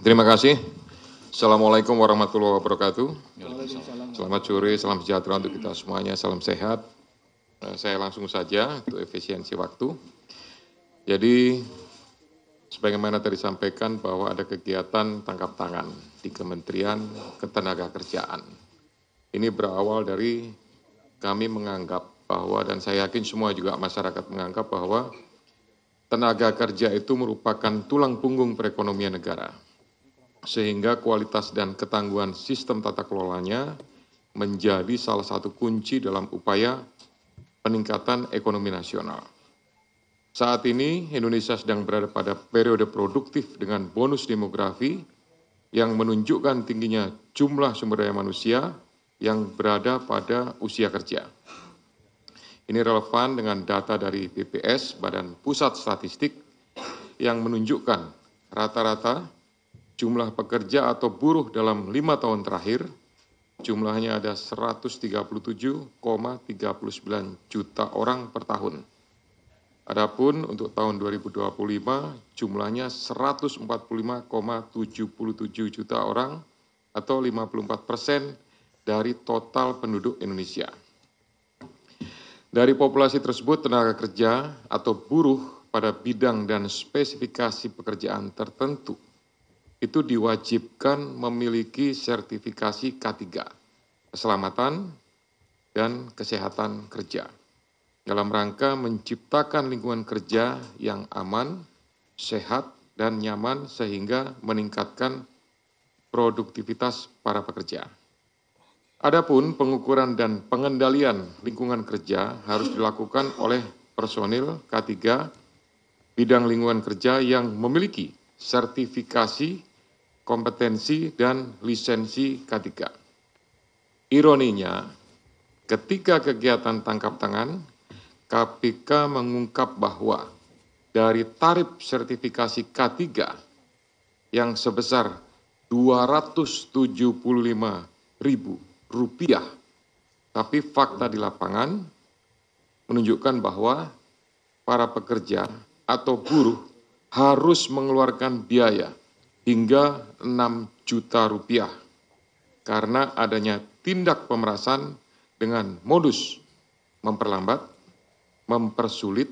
Terima kasih. Assalamualaikum warahmatullahi wabarakatuh. Waalaikumsalam. Selamat sore, salam sejahtera untuk kita semuanya, salam sehat. Saya langsung saja untuk efisiensi waktu. Jadi, sebagaimana tadi disampaikan bahwa ada kegiatan tangkap tangan di Kementerian Ketenagakerjaan. Ini berawal dari kami menganggap bahwa, dan saya yakin semua juga masyarakat menganggap bahwa tenaga kerja itu merupakan tulang punggung perekonomian negara. Sehingga kualitas dan ketangguhan sistem tata kelolanya menjadi salah satu kunci dalam upaya peningkatan ekonomi nasional. Saat ini Indonesia sedang berada pada periode produktif dengan bonus demografi yang menunjukkan tingginya jumlah sumber daya manusia yang berada pada usia kerja. Ini relevan dengan data dari BPS, Badan Pusat Statistik, yang menunjukkan rata-rata jumlah pekerja atau buruh dalam 5 tahun terakhir, jumlahnya ada 137,39 juta orang per tahun. Adapun untuk tahun 2025, jumlahnya 145,77 juta orang atau 54% dari total penduduk Indonesia. Dari populasi tersebut, tenaga kerja atau buruh pada bidang dan spesifikasi pekerjaan tertentu itu diwajibkan memiliki sertifikasi K3, keselamatan dan kesehatan kerja, dalam rangka menciptakan lingkungan kerja yang aman, sehat, dan nyaman sehingga meningkatkan produktivitas para pekerja. Adapun pengukuran dan pengendalian lingkungan kerja harus dilakukan oleh personil K3 bidang lingkungan kerja yang memiliki sertifikasi, kompetensi, dan lisensi K3. Ironinya, ketika kegiatan tangkap tangan, KPK mengungkap bahwa dari tarif sertifikasi K3 yang sebesar Rp275.000, tapi fakta di lapangan menunjukkan bahwa para pekerja atau buruh harus mengeluarkan biaya hingga 6 juta rupiah karena adanya tindak pemerasan dengan modus memperlambat, mempersulit,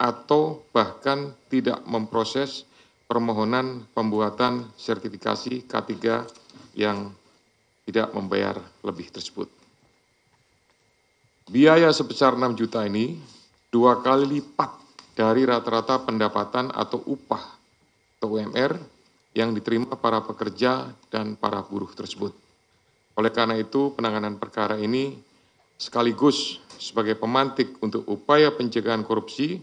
atau bahkan tidak memproses permohonan pembuatan sertifikasi K3 yang tidak membayar lebih tersebut. Biaya sebesar 6 juta ini 2 kali lipat dari rata-rata pendapatan atau upah atau UMR yang diterima para pekerja dan para buruh tersebut. Oleh karena itu, penanganan perkara ini sekaligus sebagai pemantik untuk upaya pencegahan korupsi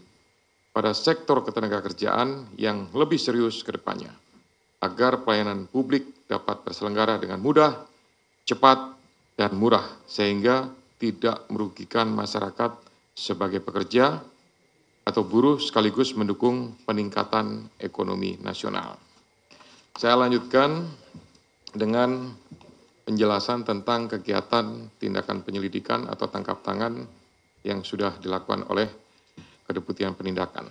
pada sektor ketenagakerjaan yang lebih serius ke depannya, agar pelayanan publik dapat terselenggara dengan mudah, cepat, dan murah, sehingga tidak merugikan masyarakat sebagai pekerja atau buruh sekaligus mendukung peningkatan ekonomi nasional. Saya lanjutkan dengan penjelasan tentang kegiatan tindakan penyelidikan atau tangkap tangan yang sudah dilakukan oleh Kedeputian Penindakan.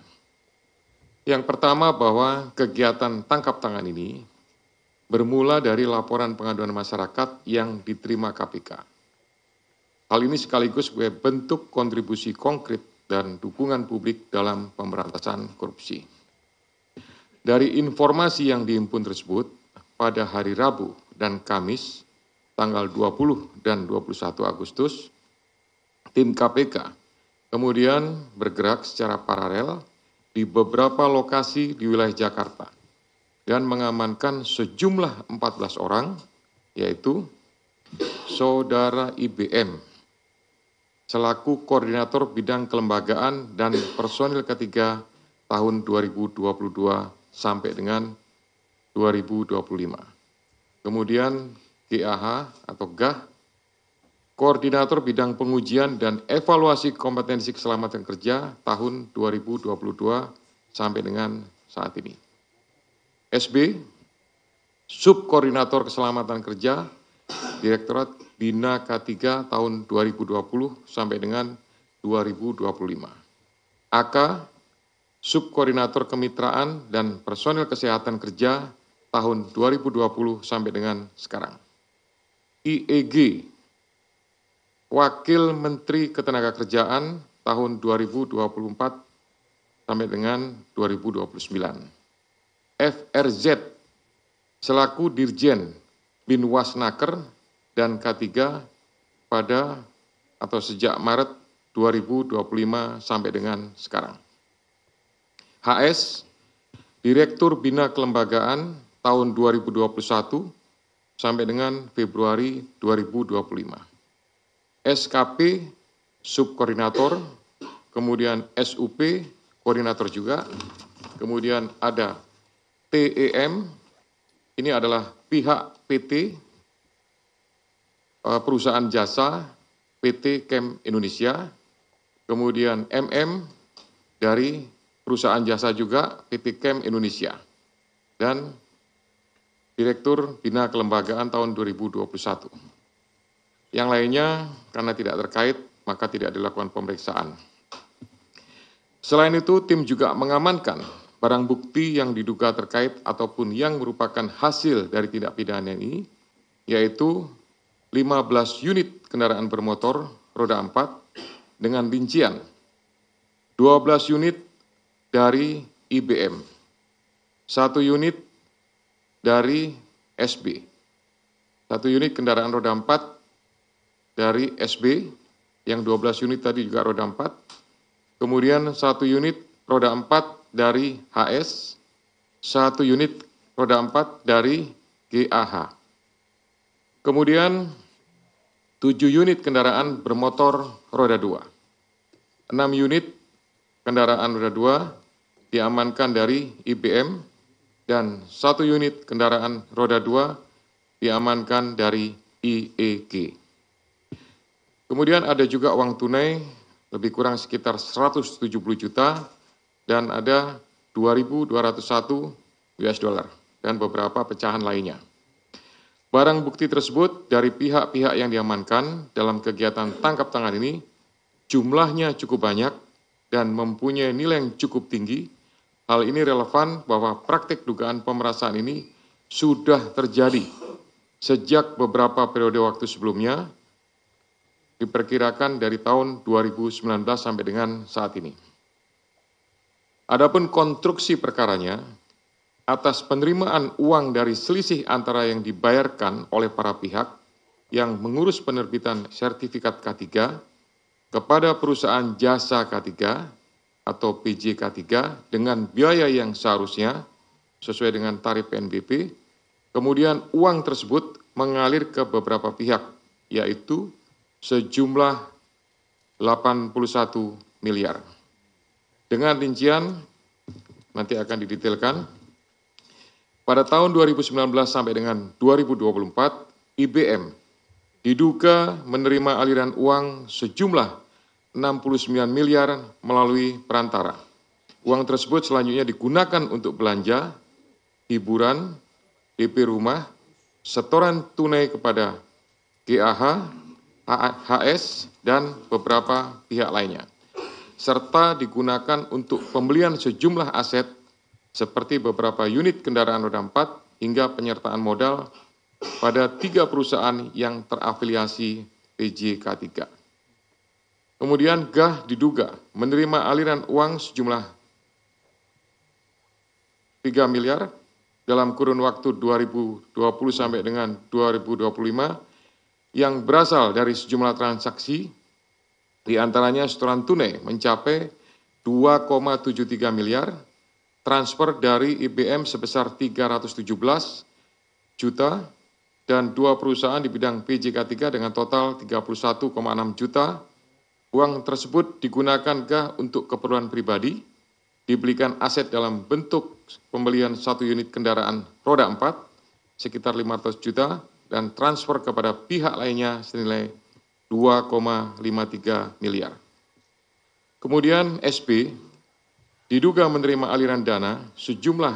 Yang pertama bahwa kegiatan tangkap tangan ini bermula dari laporan pengaduan masyarakat yang diterima KPK. Hal ini sekaligus sebagai bentuk kontribusi konkret dan dukungan publik dalam pemberantasan korupsi. Dari informasi yang dihimpun tersebut, pada hari Rabu dan Kamis, tanggal 20 dan 21 Agustus, tim KPK kemudian bergerak secara paralel di beberapa lokasi di wilayah Jakarta dan mengamankan sejumlah 14 orang, yaitu Saudara IBM, selaku Koordinator Bidang Kelembagaan dan Personil K3 tahun 2022 sampai dengan 2025. Kemudian GAH atau GAH, Koordinator Bidang Pengujian dan Evaluasi Kompetensi Keselamatan Kerja tahun 2022 sampai dengan saat ini. SB, Subkoordinator Keselamatan Kerja, Direktorat Bina K3 tahun 2020 sampai dengan 2025. AK, Subkoordinator Kemitraan dan Personil Kesehatan Kerja tahun 2020 sampai dengan sekarang. IEG, Wakil Menteri Ketenagakerjaan tahun 2024 sampai dengan 2029. FRZ, selaku Dirjen Binwasnaker dan K3 pada atau sejak Maret 2025 sampai dengan sekarang. HS, Direktur Bina Kelembagaan tahun 2021 sampai dengan Februari 2025. SKP, Subkoordinator, kemudian SUP, Koordinator juga, kemudian ada TEM, ini adalah pihak PT, perusahaan jasa PT Kem Indonesia, kemudian MM dari perusahaan jasa juga PT Kem Indonesia, dan Direktur Bina Kelembagaan tahun 2021. Yang lainnya karena tidak terkait maka tidak dilakukan pemeriksaan. Selain itu tim juga mengamankan barang bukti yang diduga terkait ataupun yang merupakan hasil dari tindak pidana ini, yaitu 15 unit kendaraan bermotor roda 4 dengan rincian 12 unit dari IBM, 1 unit dari SB, 1 unit kendaraan roda 4 dari SB, yang 12 unit tadi juga roda 4, kemudian 1 unit roda 4 dari HS, 1 unit roda 4 dari GAH. Kemudian 7 unit kendaraan bermotor roda 2, 6 unit kendaraan roda 2 diamankan dari IBM, dan 1 unit kendaraan roda 2 diamankan dari IEG. Kemudian ada juga uang tunai lebih kurang sekitar 170 juta dan ada 2.201 US dollar dan beberapa pecahan lainnya. Barang bukti tersebut dari pihak-pihak yang diamankan dalam kegiatan tangkap tangan ini jumlahnya cukup banyak dan mempunyai nilai yang cukup tinggi. Hal ini relevan bahwa praktik dugaan pemerasan ini sudah terjadi sejak beberapa periode waktu sebelumnya, diperkirakan dari tahun 2019 sampai dengan saat ini. Adapun konstruksi perkaranya, atas penerimaan uang dari selisih antara yang dibayarkan oleh para pihak yang mengurus penerbitan sertifikat K3 kepada perusahaan jasa K3 atau PJK3 dengan biaya yang seharusnya sesuai dengan tarif PNBP, kemudian uang tersebut mengalir ke beberapa pihak, yaitu sejumlah 81 miliar. Dengan rincian nanti akan didetailkan. Pada tahun 2019 sampai dengan 2024, IBM diduga menerima aliran uang sejumlah 69 miliar melalui perantara. Uang tersebut selanjutnya digunakan untuk belanja, hiburan, DP rumah, setoran tunai kepada GAH, HS, dan beberapa pihak lainnya, serta digunakan untuk pembelian sejumlah aset seperti beberapa unit kendaraan roda 4 hingga penyertaan modal pada 3 perusahaan yang terafiliasi PJK3. Kemudian GAH diduga menerima aliran uang sejumlah 3 miliar dalam kurun waktu 2020 sampai dengan 2025 yang berasal dari sejumlah transaksi, diantaranya setoran tunai mencapai 2,73 miliar, transfer dari IBM sebesar 317 juta, dan 2 perusahaan di bidang PJK3 dengan total 31,6 juta. Uang tersebut digunakan GAH untuk keperluan pribadi, dibelikan aset dalam bentuk pembelian 1 unit kendaraan roda 4, sekitar 500 juta, dan transfer kepada pihak lainnya senilai 2,53 miliar. Kemudian SB diduga menerima aliran dana sejumlah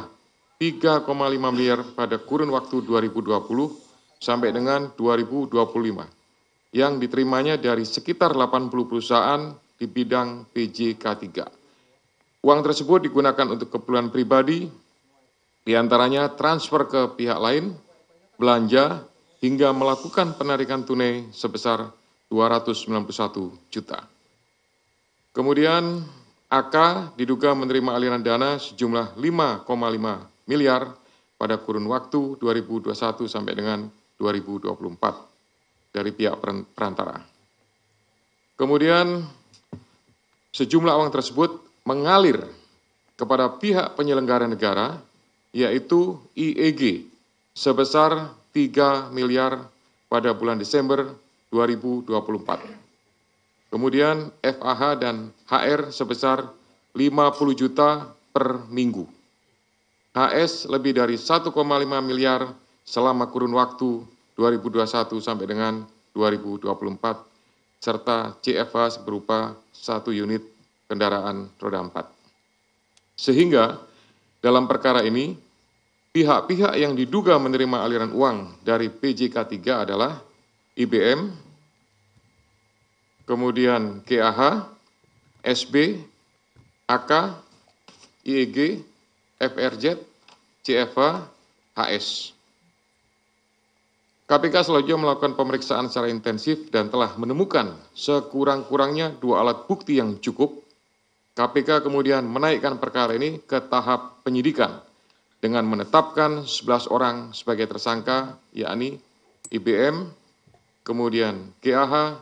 3,5 miliar pada kurun waktu 2020 sampai dengan 2025 yang diterimanya dari sekitar 80 perusahaan di bidang PJK3. Uang tersebut digunakan untuk keperluan pribadi, Di antaranya transfer ke pihak lain, belanja, hingga melakukan penarikan tunai sebesar 291 juta. Kemudian AK diduga menerima aliran dana sejumlah 5,5 miliar pada kurun waktu 2021 sampai dengan 2024 dari pihak perantara. Kemudian sejumlah uang tersebut mengalir kepada pihak penyelenggara negara, yaitu IEG, sebesar 3 miliar pada bulan Desember 2024. Kemudian FAH dan HR sebesar 50 juta per minggu. HS lebih dari 1,5 miliar selama kurun waktu 2021 sampai dengan 2024, serta CFH berupa 1 unit kendaraan roda 4. Sehingga dalam perkara ini, pihak-pihak yang diduga menerima aliran uang dari PJK 3 adalah IBM, kemudian KAH, SB, AK, IEG, FRZ, CFH, HS. KPK selanjutnya melakukan pemeriksaan secara intensif dan telah menemukan sekurang-kurangnya 2 alat bukti yang cukup. KPK kemudian menaikkan perkara ini ke tahap penyidikan dengan menetapkan 11 orang sebagai tersangka, yakni IBM, kemudian KAH,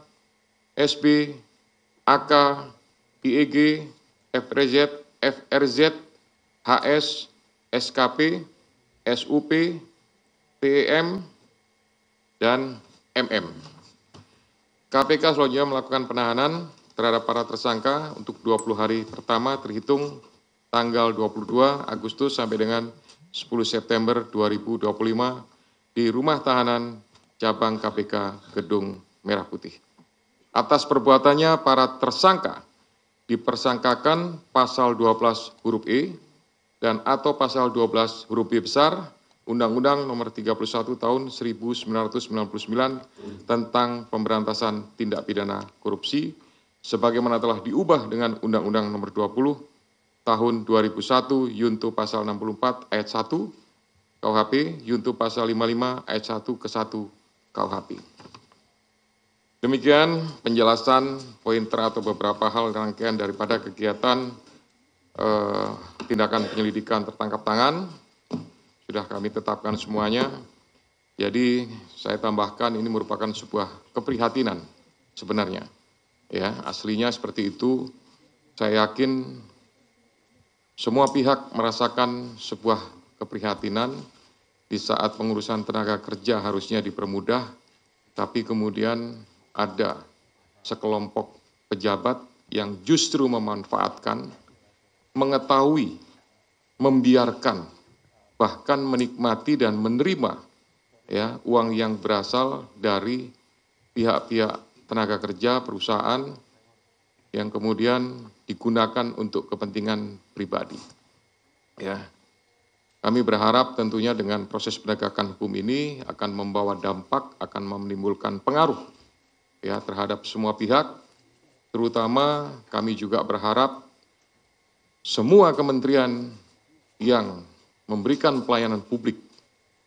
SB, AK, IEG, FRZ, HS, SKP, SUP, PEM, dan MM. KPK selanjutnya melakukan penahanan terhadap para tersangka untuk 20 hari pertama terhitung tanggal 22 Agustus sampai dengan 10 September 2025 di Rumah Tahanan Cabang KPK Gedung Merah Putih. Atas perbuatannya, para tersangka dipersangkakan pasal 12 huruf E dan atau pasal 12 huruf B besar Undang-Undang Nomor 31 Tahun 1999 tentang Pemberantasan Tindak Pidana Korupsi, sebagaimana telah diubah dengan Undang-Undang Nomor 20 Tahun 2001 Yunto Pasal 64 Ayat 1 KUHP, Yunto Pasal 55 Ayat 1 ke 1 KUHP. Demikian penjelasan pointer atau beberapa hal rangkaian daripada kegiatan tindakan penyelidikan tertangkap tangan. Sudah kami tetapkan semuanya. Jadi saya tambahkan ini merupakan sebuah keprihatinan sebenarnya. Ya, aslinya seperti itu. Saya yakin semua pihak merasakan sebuah keprihatinan di saat pengurusan tenaga kerja harusnya dipermudah, tapi kemudian ada sekelompok pejabat yang justru memanfaatkan, mengetahui, membiarkan, bahkan menikmati dan menerima ya uang yang berasal dari pihak-pihak tenaga kerja perusahaan yang kemudian digunakan untuk kepentingan pribadi. Ya, kami berharap tentunya dengan proses penegakan hukum ini akan membawa dampak, akan menimbulkan pengaruh ya terhadap semua pihak. Terutama kami juga berharap semua kementerian yang memberikan pelayanan publik,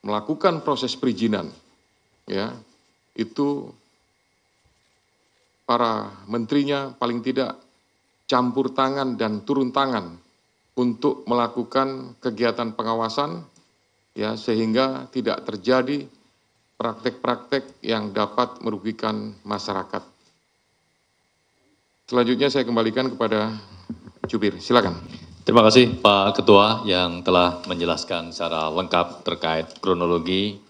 melakukan proses perizinan, ya, itu para menterinya paling tidak campur tangan dan turun tangan untuk melakukan kegiatan pengawasan, ya, sehingga tidak terjadi praktek-praktek yang dapat merugikan masyarakat. Selanjutnya saya kembalikan kepada Jubir, silakan. Terima kasih Pak Ketua yang telah menjelaskan secara lengkap terkait kronologi